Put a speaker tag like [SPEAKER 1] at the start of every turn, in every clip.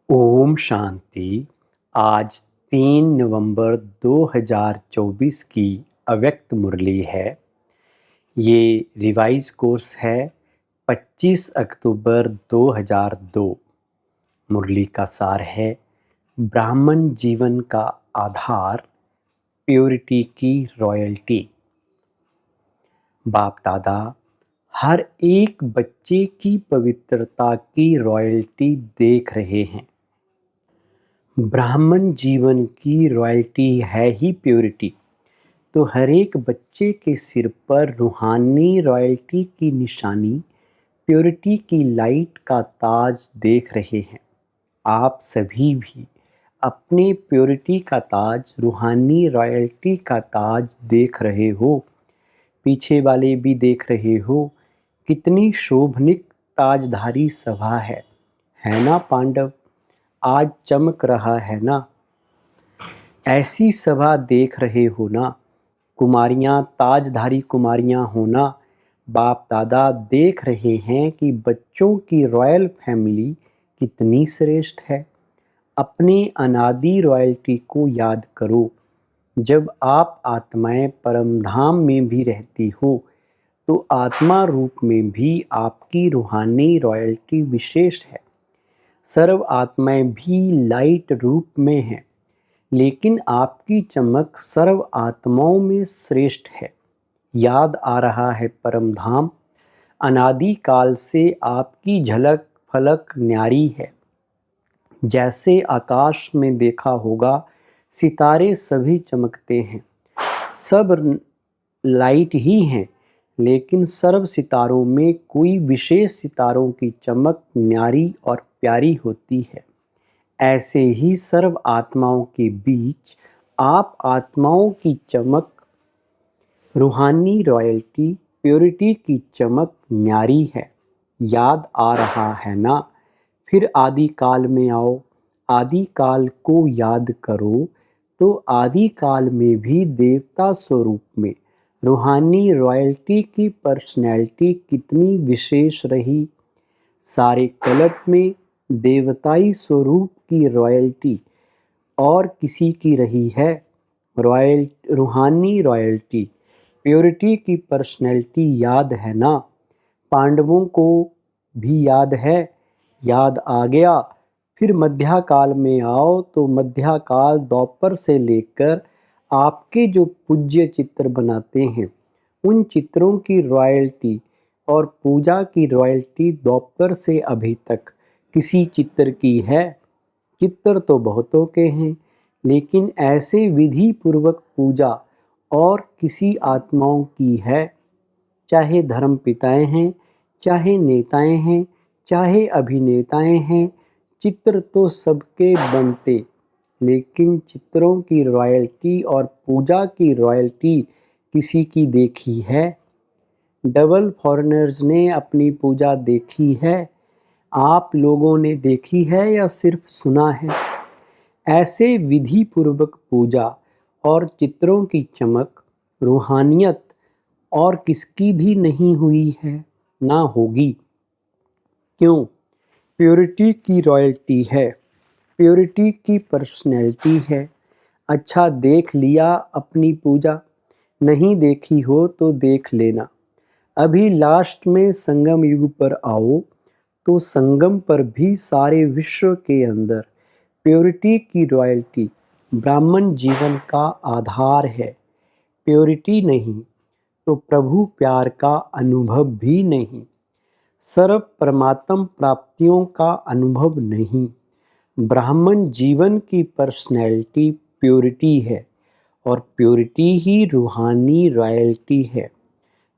[SPEAKER 1] ओम शांति। आज 3 नवंबर 2024 की अव्यक्त मुरली है। ये रिवाइज कोर्स है 25 अक्टूबर 2002। मुरली का सार है ब्राह्मण जीवन का आधार, प्योरिटी की रॉयल्टी। बाप दादा हर एक बच्चे की पवित्रता की रॉयल्टी देख रहे हैं। ब्राह्मण जीवन की रॉयल्टी है ही प्योरिटी, तो हर एक बच्चे के सिर पर रूहानी रॉयल्टी की निशानी, प्योरिटी की लाइट का ताज देख रहे हैं। आप सभी भी अपने प्योरिटी का ताज, रूहानी रॉयल्टी का ताज देख रहे हो। पीछे वाले भी देख रहे हो। कितनी शोभनिक ताजधारी सभा है ना पांडव? आज चमक रहा है ना? ऐसी सभा देख रहे हो ना? कुमारियाँ, ताजधारी कुमारियाँ हो ना? बाप दादा देख रहे हैं कि बच्चों की रॉयल फैमिली कितनी श्रेष्ठ है। अपने अनादि रॉयल्टी को याद करो। जब आप आत्माएं परम धाम में भी रहती हो, तो आत्मा रूप में भी आपकी रूहानी रॉयल्टी विशेष है। सर्व आत्माएं भी लाइट रूप में हैं, लेकिन आपकी चमक सर्व आत्माओं में श्रेष्ठ है। याद आ रहा है परम धाम, अनादि काल से आपकी झलक फलक न्यारी है। जैसे आकाश में देखा होगा, सितारे सभी चमकते हैं, सब लाइट ही हैं, लेकिन सर्व सितारों में कोई विशेष सितारों की चमक न्यारी और प्यारी होती है। ऐसे ही सर्व आत्माओं के बीच आप आत्माओं की चमक, रूहानी रॉयल्टी, प्योरिटी की चमक न्यारी है। याद आ रहा है ना? फिर आदि काल में आओ, आदि काल को याद करो, तो आदि काल में भी देवता स्वरूप में रूहानी रॉयल्टी की पर्सनैलिटी कितनी विशेष रही। सारे कल्प में देवताई स्वरूप की रॉयल्टी और किसी की रही है? रूहानी रॉयल्टी, प्योरिटी की पर्सनैलिटी याद है ना? पांडवों को भी याद है। याद आ गया। फिर मध्या काल में आओ, तो मध्या काल द्वापर से लेकर आपके जो पूज्य चित्र बनाते हैं, उन चित्रों की रॉयल्टी और पूजा की रॉयल्टी द्वापर से अभी तक किसी चित्र की है? चित्र तो बहुतों के हैं, लेकिन ऐसे विधि पूर्वक पूजा और किसी आत्माओं की है? चाहे धर्म पिताएं हैं, चाहे नेताएं हैं, चाहे अभिनेताएं हैं, चित्र तो सबके बनते, लेकिन चित्रों की रॉयल्टी और पूजा की रॉयल्टी किसी की देखी है? डबल फॉरेनर्स ने अपनी पूजा देखी है? आप लोगों ने देखी है या सिर्फ सुना है? ऐसे विधि पूर्वक पूजा और चित्रों की चमक, रूहानियत और किसकी भी नहीं हुई है, ना होगी। क्यों? प्योरिटी की रॉयल्टी है, प्योरिटी की पर्सनैलिटी है। अच्छा, देख लिया अपनी पूजा? नहीं देखी हो तो देख लेना। अभी लास्ट में संगम युग पर आओ, तो संगम पर भी सारे विश्व के अंदर प्योरिटी की रॉयल्टी ब्राह्मण जीवन का आधार है। प्योरिटी नहीं तो प्रभु प्यार का अनुभव भी नहीं, सर्व परमात्म प्राप्तियों का अनुभव नहीं। ब्राह्मण जीवन की पर्सनैलिटी प्योरिटी है, और प्योरिटी ही रूहानी रॉयल्टी है।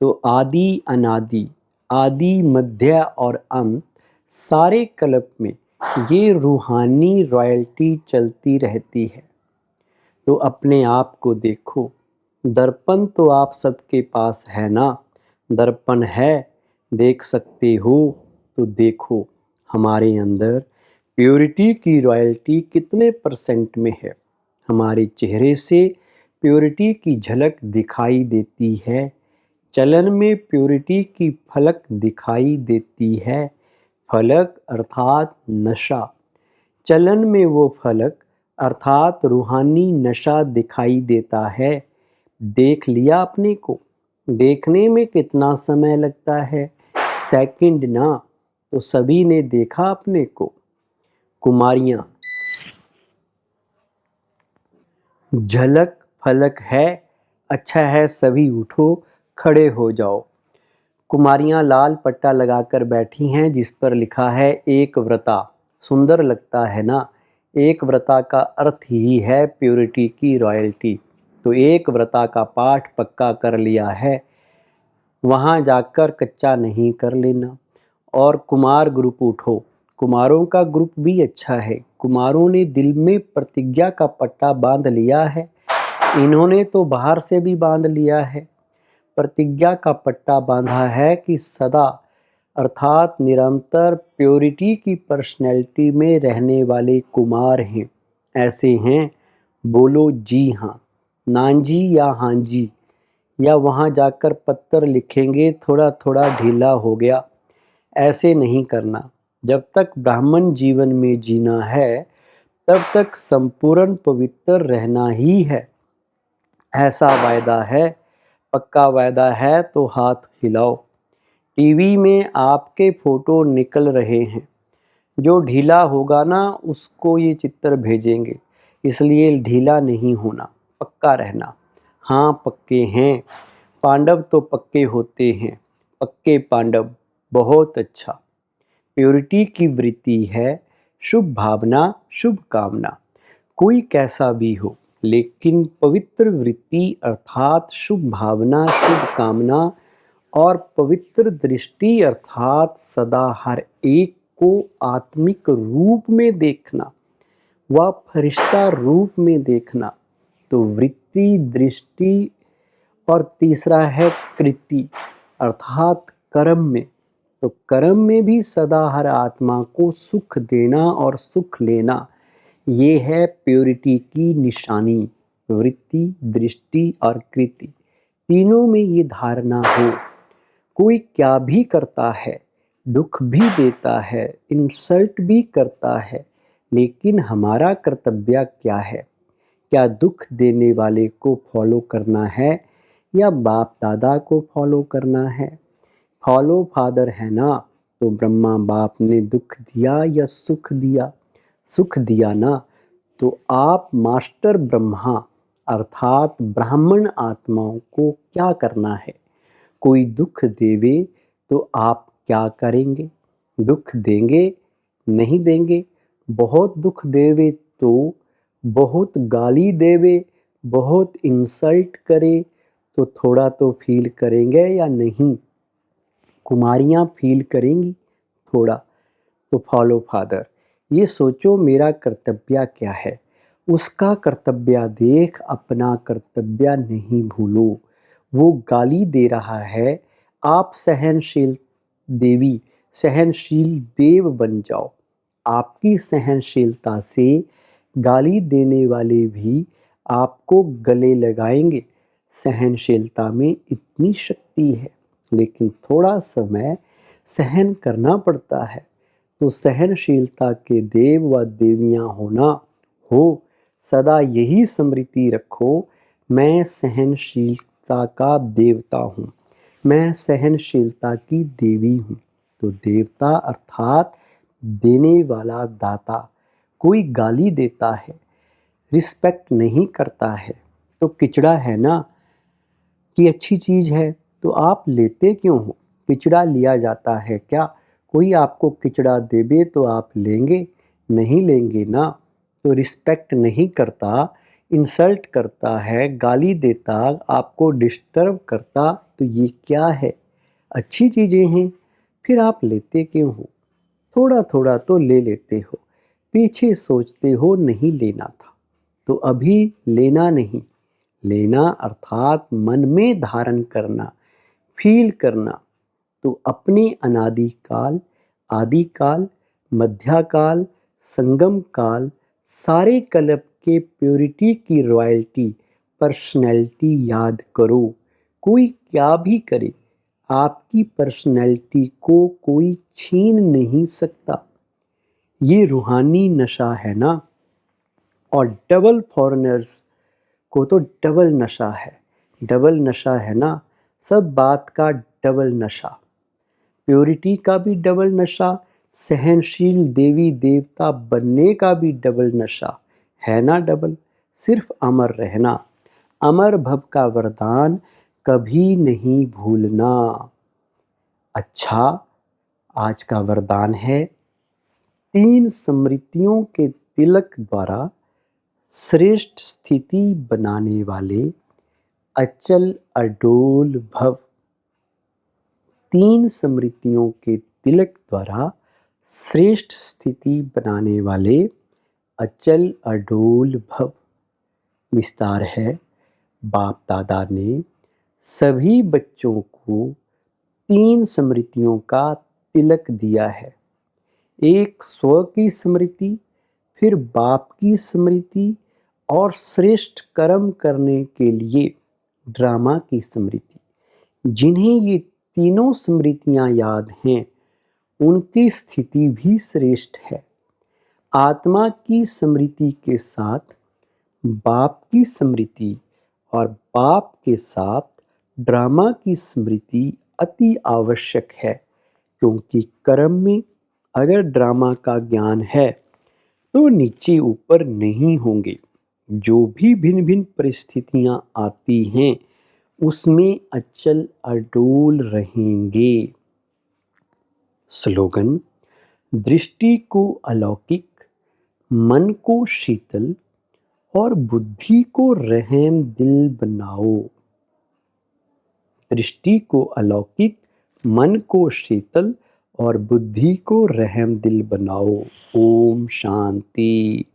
[SPEAKER 1] तो आदि अनादि, आदि मध्य और अंत, सारे कल्प में ये रूहानी रॉयल्टी चलती रहती है। तो अपने आप को देखो। दर्पण तो आप सबके पास है ना? दर्पण है, देख सकते हो तो देखो हमारे अंदर प्योरिटी की रॉयल्टी कितने परसेंट में है। हमारे चेहरे से प्योरिटी की झलक दिखाई देती है। चलन में प्योरिटी की फलक दिखाई देती है। फलक अर्थात नशा। चलन में वो फलक अर्थात रूहानी नशा दिखाई देता है। देख लिया अपने को, देखने में कितना समय लगता है, सेकंड ना, तो सभी ने देखा अपने को। कुमारियां, झलक फलक है, अच्छा है सभी उठो खड़े हो जाओ। कुमारियां लाल पट्टा लगाकर बैठी हैं जिस पर लिखा है एक व्रता। सुंदर लगता है ना। एक व्रता का अर्थ ही है प्योरिटी की रॉयल्टी। तो एक व्रता का पाठ पक्का कर लिया है, वहाँ जाकर कच्चा नहीं कर लेना। और कुमार ग्रुप उठो, कुमारों का ग्रुप भी अच्छा है। कुमारों ने दिल में प्रतिज्ञा का पट्टा बांध लिया है, इन्होंने तो बाहर से भी बांध लिया है। प्रतिज्ञा का पट्टा बांधा है कि सदा अर्थात निरंतर प्योरिटी की पर्सनैलिटी में रहने वाले कुमार हैं। ऐसे हैं, बोलो जी हाँ, नांजी या हाँ जी, या वहाँ जाकर पत्थर लिखेंगे थोड़ा थोड़ा ढीला हो गया। ऐसे नहीं करना। जब तक ब्राह्मण जीवन में जीना है तब तक संपूर्ण पवित्र रहना ही है, ऐसा वायदा है। पक्का वायदा है तो हाथ हिलाओ। टीवी में आपके फोटो निकल रहे हैं, जो ढीला होगा ना उसको ये चित्र भेजेंगे, इसलिए ढीला नहीं होना, पक्का रहना। हाँ पक्के हैं, पांडव तो पक्के होते हैं, पक्के पांडव, बहुत अच्छा। प्योरिटी की वृत्ति है शुभ भावना शुभ कामना, कोई कैसा भी हो, लेकिन पवित्र वृत्ति अर्थात शुभ भावना शुभ कामना और पवित्र दृष्टि अर्थात सदा हर एक को आत्मिक रूप में देखना व फरिश्ता रूप में देखना। तो वृत्ति, दृष्टि और तीसरा है कृति अर्थात कर्म में। तो कर्म में भी सदा हर आत्मा को सुख देना और सुख लेना, ये है प्योरिटी की निशानी। वृत्ति, दृष्टि और कृति, तीनों में ये धारणा हो। कोई क्या भी करता है, दुख भी देता है, इंसल्ट भी करता है, लेकिन हमारा कर्तव्य क्या है? क्या दुख देने वाले को फॉलो करना है या बाप दादा को फॉलो करना है? फॉलो फादर है ना, तो ब्रह्मा बाप ने दुख दिया या सुख दिया? सुख दिया ना, तो आप मास्टर ब्रह्मा अर्थात ब्राह्मण आत्माओं को क्या करना है? कोई दुख देवे तो आप क्या करेंगे? दुख देंगे? नहीं देंगे? बहुत दुख देवे तो, बहुत गाली देवे, बहुत इंसल्ट करे तो थोड़ा तो फील करेंगे या नहीं? कुमारियाँ फील करेंगी थोड़ा। तो फॉलो फादर, ये सोचो मेरा कर्तव्य क्या है, उसका कर्तव्य देख अपना कर्तव्य नहीं भूलो। वो गाली दे रहा है, आप सहनशील देवी, सहनशील देव बन जाओ। आपकी सहनशीलता से गाली देने वाले भी आपको गले लगाएंगे। सहनशीलता में इतनी शक्ति है, लेकिन थोड़ा समय सहन करना पड़ता है। तो सहनशीलता के देव व देवियाँ होना हो, सदा यही स्मृति रखो, मैं सहनशीलता का देवता हूँ, मैं सहनशीलता की देवी हूँ। तो देवता अर्थात देने वाला दाता। कोई गाली देता है, रिस्पेक्ट नहीं करता है, तो किचड़ा है ना कि अच्छी चीज़ है, तो आप लेते क्यों हो? किचड़ा लिया जाता है क्या? कोई आपको किचड़ा देवे तो आप लेंगे? नहीं लेंगे ना। तो रिस्पेक्ट नहीं करता, इंसल्ट करता है, गाली देता, आपको डिस्टर्ब करता, तो ये क्या है? अच्छी चीज़ें हैं, फिर आप लेते क्यों हो? थोड़ा थोड़ा तो ले लेते हो, पीछे सोचते हो नहीं लेना था। तो अभी लेना नहीं, लेना अर्थात मन में धारण करना, फील करना। तो अपने अनादि काल, आदि काल, मध्याकाल, संगम काल, सारे कल्प के प्योरिटी की रॉयल्टी, पर्सनैलिटी याद करो। कोई क्या भी करे, आपकी पर्सनैलिटी को कोई छीन नहीं सकता। ये रूहानी नशा है ना। और डबल फॉरेनर्स को तो डबल नशा है, डबल नशा है ना, सब बात का डबल नशा। प्योरिटी का भी डबल नशा, सहनशील देवी देवता बनने का भी डबल नशा है ना डबल। सिर्फ अमर रहना, अमर भव का वरदान कभी नहीं भूलना। अच्छा, आज का वरदान है, 3 स्मृतियों के तिलक द्वारा श्रेष्ठ स्थिति बनाने वाले अचल अडोल भव। 3 स्मृतियों के तिलक द्वारा श्रेष्ठ स्थिति बनाने वाले अचल अडोल भव। विस्तार है, बाप दादा ने सभी बच्चों को 3 स्मृतियों का तिलक दिया है। एक स्व की स्मृति, फिर बाप की स्मृति और श्रेष्ठ कर्म करने के लिए ड्रामा की स्मृति। जिन्हें ये तीनों स्मृतियां याद हैं, उनकी स्थिति भी श्रेष्ठ है। आत्मा की स्मृति के साथ बाप की स्मृति और बाप के साथ ड्रामा की स्मृति अति आवश्यक है, क्योंकि कर्म में अगर ड्रामा का ज्ञान है तो नीचे ऊपर नहीं होंगे। जो भी भिन्न भिन्न परिस्थितियां आती हैं उसमें अचल अडोल रहेंगे। स्लोगन, दृष्टि को अलौकिक, मन को शीतल और बुद्धि को रहम दिल बनाओ। दृष्टि को अलौकिक, मन को शीतल और बुद्धि को रहम दिल बनाओ। ओम शांति।